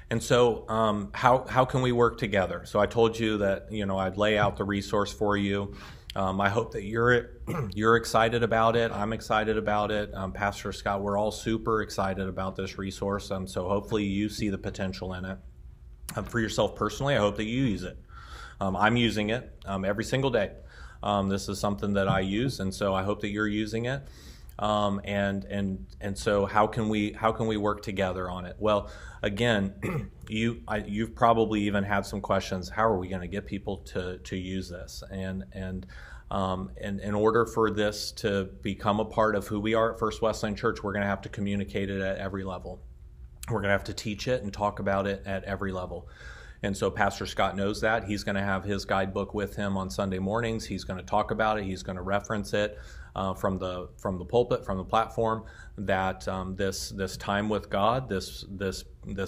And so, how can we work together? So I told you that I'd lay out the resource for you. I hope that you're excited about it. I'm excited about it. Pastor Scott, we're all super excited about this resource. So hopefully you see the potential in it. For yourself personally, I hope that you use it. I'm using it every single day. This is something that I use, and so I hope that you're using it. And so how can we work together on it? Well, again, you've probably even had some questions. How are we going to get people to use this? And in order for this to become a part of who we are at First Wesleyan Church, we're going to have to communicate it at every level. We're going to have to teach it and talk about it at every level. And so Pastor Scott knows that. He's going to have his guidebook with him on Sunday mornings. He's going to talk about it. He's going to reference it from the pulpit, from the platform, that this time with God, this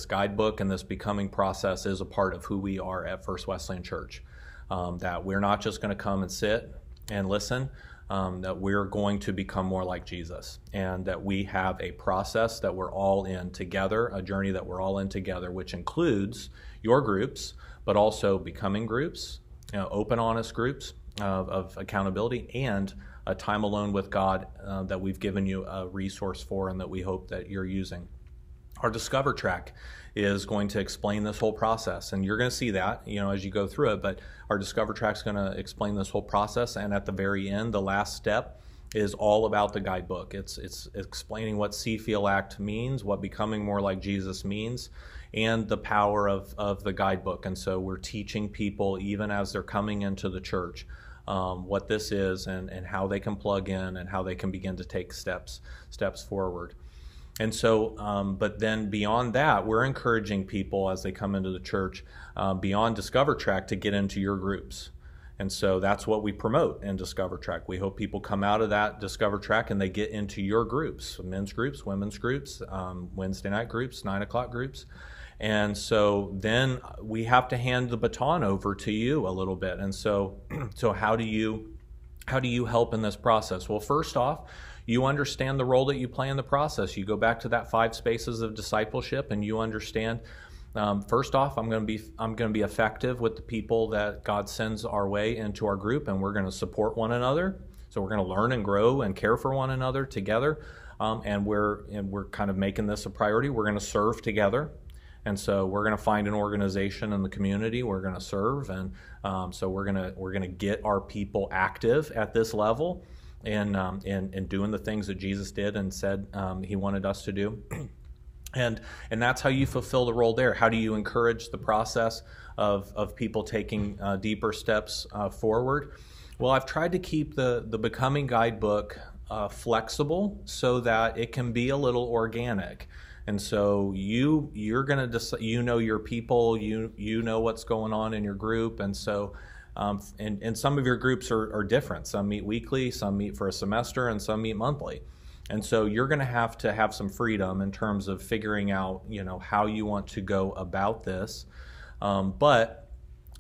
guidebook and this becoming process is a part of who we are at First Wesleyan Church. That we're not just going to come and sit and listen, that we're going to become more like Jesus, and that we have a process that we're all in together, a journey that we're all in together, which includes your groups, but also becoming groups, open, honest groups of accountability, and a time alone with God that we've given you a resource for and that we hope that you're using. Our Discover track is going to explain this whole process, and you're going to see that, as you go through it, but our Discover track is going to explain this whole process, and at the very end, the last step is all about the guidebook. It's explaining what See, Feel, Act means, what becoming more like Jesus means, and the power of the guidebook. And so we're teaching people, even as they're coming into the church, what this is and how they can plug in and how they can begin to take steps forward. And so, but then beyond that, we're encouraging people as they come into the church, beyond Discover Track, to get into your groups. And so that's what we promote in Discover Track. We hope people come out of that Discover Track and they get into your groups, men's groups, women's groups, Wednesday night groups, 9 o'clock groups. And so then we have to hand the baton over to you a little bit. And so how do you help in this process? Well, first off, you understand the role that you play in the process. You go back to that 5 spaces of discipleship, and you understand. First off, I'm going to be effective with the people that God sends our way into our group, and we're going to support one another. So we're going to learn and grow and care for one another together, and we're kind of making this a priority. We're going to serve together. And so we're going to find an organization in the community we're going to serve, and so we're going to get our people active at this level, and doing the things that Jesus did and said he wanted us to do, and that's how you fulfill the role there. How do you encourage the process of people taking deeper steps forward? Well, I've tried to keep the Becoming Guidebook flexible so that it can be a little organic. And so you're going to decide, your people, you know what's going on in your group. And so, and some of your groups are different. Some meet weekly, some meet for a semester, and some meet monthly. And so you're going to have some freedom in terms of figuring out, how you want to go about this. But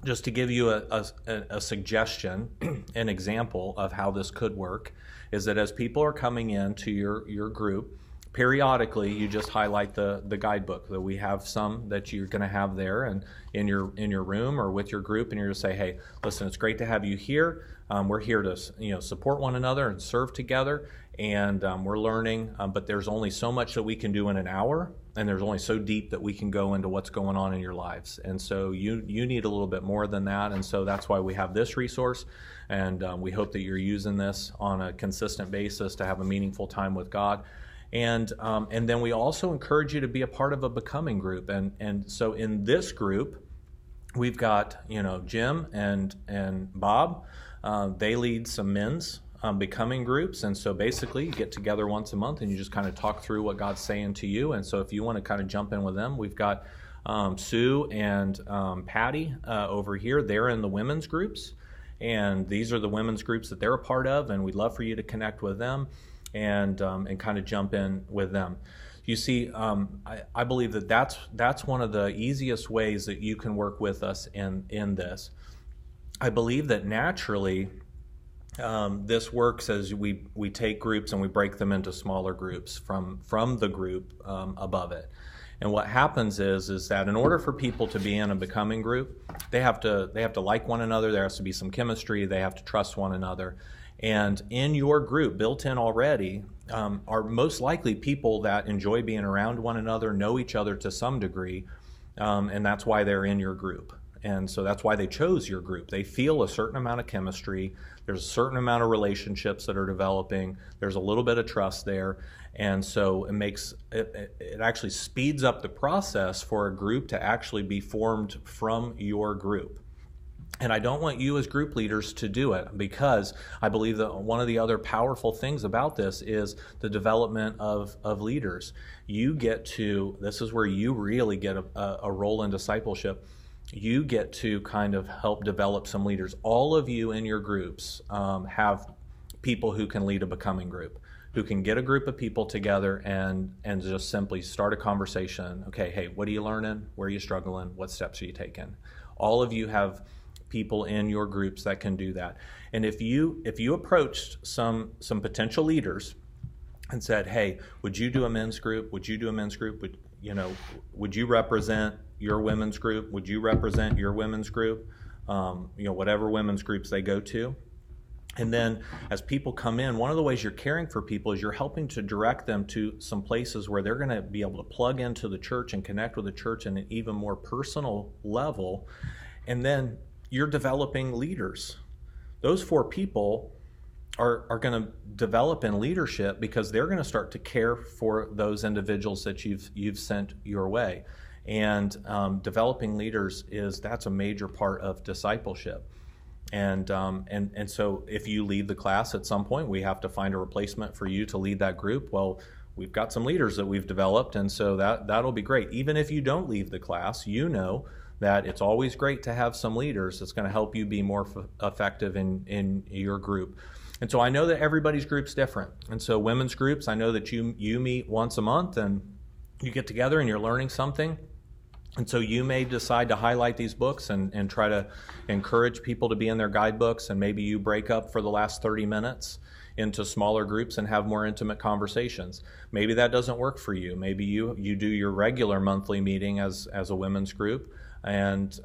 just to give you a suggestion, an example of how this could work, is that as people are coming into your group, periodically, you just highlight the guidebook. That we have some that you're going to have there and in your room or with your group, and you're going to say, "Hey, listen, it's great to have you here. We're here to support one another and serve together, and we're learning. But there's only so much that we can do in an hour, and there's only so deep that we can go into what's going on in your lives. And so you need a little bit more than that. And so that's why we have this resource, and we hope that you're using this on a consistent basis to have a meaningful time with God." And then we also encourage you to be a part of a becoming group. And so in this group, we've got, Jim and Bob. They lead some men's becoming groups. And so basically you get together once a month and you just kind of talk through what God's saying to you. And so if you want to kind of jump in with them, we've got Sue and Patty over here. They're in the women's groups. And these are the women's groups that they're a part of. And we'd love for you to connect with them and kind of jump in with them. You see, I believe that that's one of the easiest ways that you can work with us in this. I believe that naturally this works as we take groups and we break them into smaller groups from the group above it. And what happens is that in order for people to be in a becoming group, they have to like one another. There has to be some chemistry. They have to trust one another. And in your group, built in already, are most likely people that enjoy being around one another, know each other to some degree, and that's why they're in your group. And so that's why they chose your group. They feel a certain amount of chemistry. There's a certain amount of relationships that are developing. There's a little bit of trust there. And so it actually speeds up the process for a group to actually be formed from your group. And I don't want you as group leaders to do it, because I believe that one of the other powerful things about this is the development of leaders. This is where you really get a role in discipleship. You get to kind of help develop some leaders. All of you in your groups have people who can lead a becoming group, who can get a group of people together and just simply start a conversation. Okay, hey, what are you learning? Where are you struggling? What steps are you taking? All of you have people in your groups that can do that. And if you approached some potential leaders and said, hey, would you do a men's group? Would you do a men's group? Would you represent your women's group? Would you represent your women's group? Whatever women's groups they go to. And then as people come in, one of the ways you're caring for people is you're helping to direct them to some places where they're going to be able to plug into the church and connect with the church in an even more personal level. And then you're developing leaders. Those 4 people are going to develop in leadership because they're going to start to care for those individuals that you've sent your way. And developing leaders that's a major part of discipleship. And so if you leave the class at some point, we have to find a replacement for you to lead that group. Well, we've got some leaders that we've developed, and so that'll be great. Even if you don't leave the class, that it's always great to have some leaders that's going to help you be more effective in your group. And so I know that everybody's group's different. And so women's groups, I know that you meet once a month and you get together and you're learning something. And so you may decide to highlight these books and try to encourage people to be in their guidebooks, and maybe you break up for the last 30 minutes into smaller groups and have more intimate conversations. Maybe that doesn't work for you. Maybe you do your regular monthly meeting as a women's group, and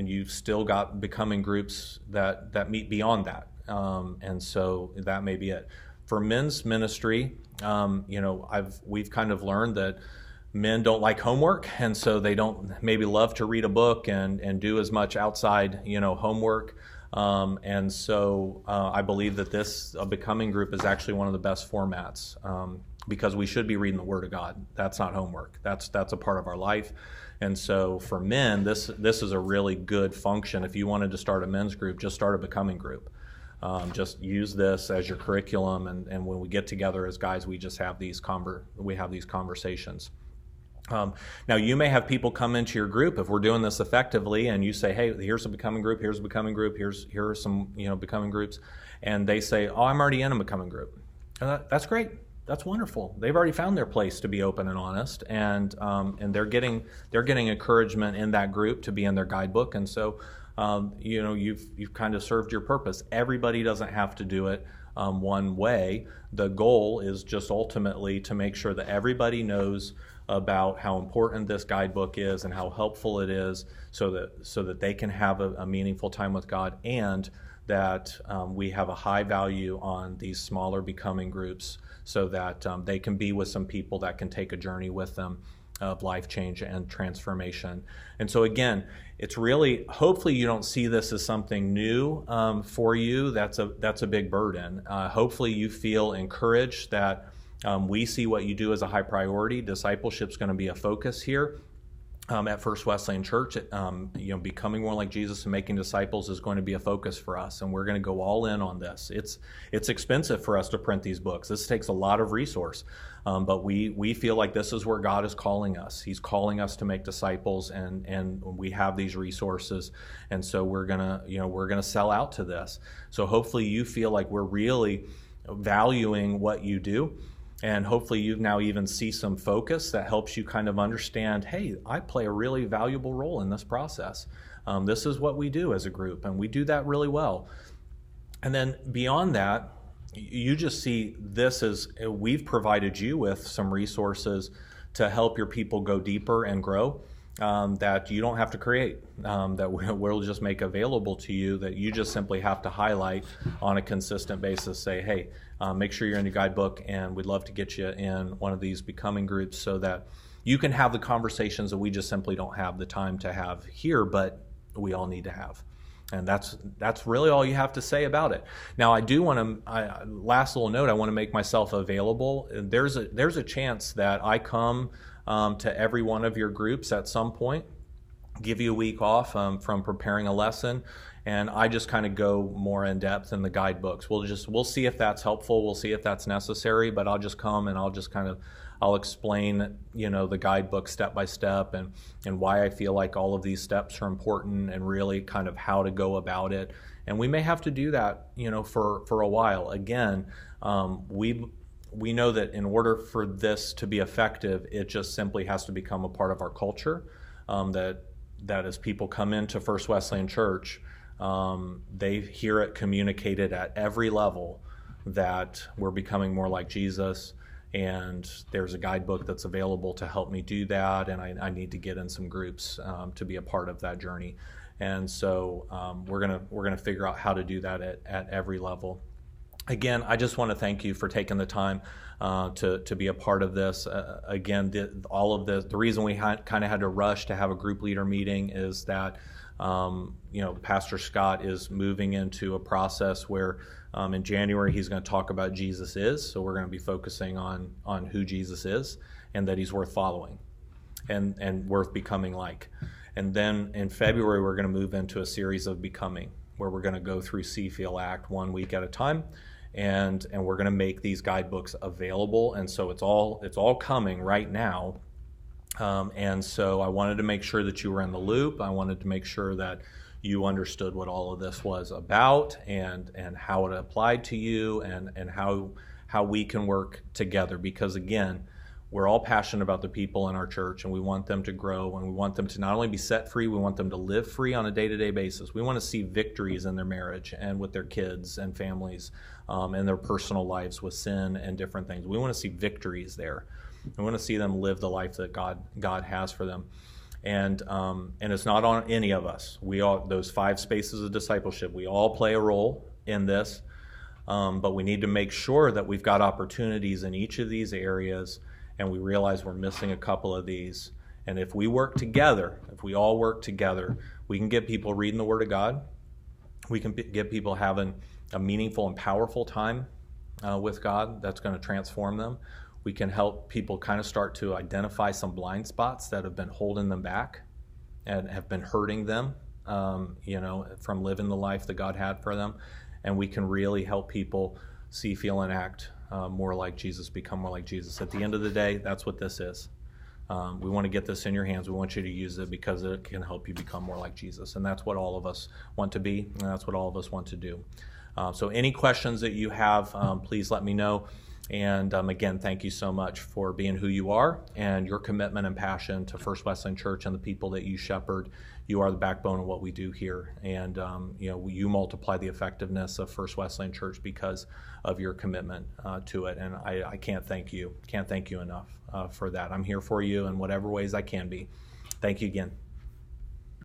you've still got becoming groups that meet beyond that. And so that may be it. For men's ministry, we've kind of learned that men don't like homework, and so they don't maybe love to read a book and do as much outside, homework. And so I believe that a becoming group is actually one of the best formats, because we should be reading the Word of God. That's not homework. That's a part of our life. And so for men, this is a really good function. If you wanted to start a men's group, just start a becoming group. Just use this as your curriculum, and when we get together as guys, we just have these conversations. Now, you may have people come into your group if we're doing this effectively, and you say, hey, here's a becoming group, here's a becoming group, here are some becoming groups, and they say, oh, I'm already in a becoming group. That's great. That's wonderful. They've already found their place to be open and honest, and they're getting encouragement in that group to be in their guidebook, and so you've kind of served your purpose. Everybody doesn't have to do it one way. The goal is just ultimately to make sure that everybody knows about how important this guidebook is and how helpful it is, so that they can have a meaningful time with God, and that we have a high value on these smaller becoming groups, so that they can be with some people that can take a journey with them of life change and transformation. And so again, it's really, hopefully you don't see this as something new for you. That's a big burden. Hopefully you feel encouraged that we see what you do as a high priority. Discipleship's going to be a focus here at First Wesleyan Church. Becoming more like Jesus and making disciples is going to be a focus for us, and we're going to go all in on this. It's expensive for us to print these books. This takes a lot of resource, but we feel like this is where God is calling us. He's calling us to make disciples, and we have these resources, and so we're gonna sell out to this. So hopefully you feel like we're really valuing what you do. And hopefully you now even see some focus that helps you kind of understand, hey, I play a really valuable role in this process. This is what we do as a group, and we do that really well. And then beyond that, you just see this as we've provided you with some resources to help your people go deeper and grow, that you don't have to create, that we'll just make available to you, that you just simply have to highlight on a consistent basis. Say, hey, make sure you're in your guidebook, and we'd love to get you in one of these becoming groups so that you can have the conversations that we just simply don't have the time to have here, but we all need to have. And that's really all you have to say about it. Now, I do want to, last little note, I want to make myself available. There's a chance that I come to every one of your groups at some point, give you a week off from preparing a lesson, and I just kind of go more in depth in the guidebooks. We'll see if that's helpful. We'll see if that's necessary, but I'll just come and I'll explain, the guidebook step by step and why I feel like all of these steps are important, and really kind of how to go about it. And we may have to do that, for a while. Again, we know that in order for this to be effective, it just simply has to become a part of our culture. That as people come into First Wesleyan Church, they hear it communicated at every level that we're becoming more like Jesus. And there's a guidebook that's available to help me do that, and I need to get in some groups to be a part of that journey. And so we're gonna figure out how to do that at every level. Again, I just want to thank you for taking the time to be a part of this. Again, the reason we kind of had to rush to have a group leader meeting is that Pastor Scott is moving into a process where in January he's going to talk about Jesus is. So we're going to be focusing on who Jesus is, and that he's worth following and worth becoming like. And then in February we're going to move into a series of becoming, where we're going to go through See, Feel, Act 1 week at a time. And we're going to make these guidebooks available. And so it's all coming right now. And so I wanted to make sure that you were in the loop. I wanted to make sure that you understood what all of this was about, and how it applied to you, and how we can work together. Because again, we're all passionate about the people in our church, and we want them to grow, and we want them to not only be set free, we want them to live free on a day-to-day basis. We want to see victories in their marriage and with their kids and families, and their personal lives with sin and different things. We want to see victories there. We want to see them live the life that God has for them. And it's not on any of us. Those 5 spaces of discipleship, we all play a role in this, but we need to make sure that we've got opportunities in each of these areas, and we realize we're missing a couple of these. And if we work together, if we all work together, we can get people reading the Word of God. We can get people having a meaningful and powerful time with God that's going to transform them. We can help people kind of start to identify some blind spots that have been holding them back and have been hurting them, from living the life that God had for them. And we can really help people see, feel, and act more like Jesus, become more like Jesus. At the end of the day, that's what this is. We want to get this in your hands. We want you to use it because it can help you become more like Jesus. And that's what all of us want to be, and that's what all of us want to do. So any questions that you have, please let me know. And again, thank you so much for being who you are, and your commitment and passion to First Wesleyan Church and the people that you shepherd. You are the backbone of what we do here. And you multiply the effectiveness of First Wesleyan Church because of your commitment to it. And I can't thank you enough for that. I'm here for you in whatever ways I can be. Thank you again.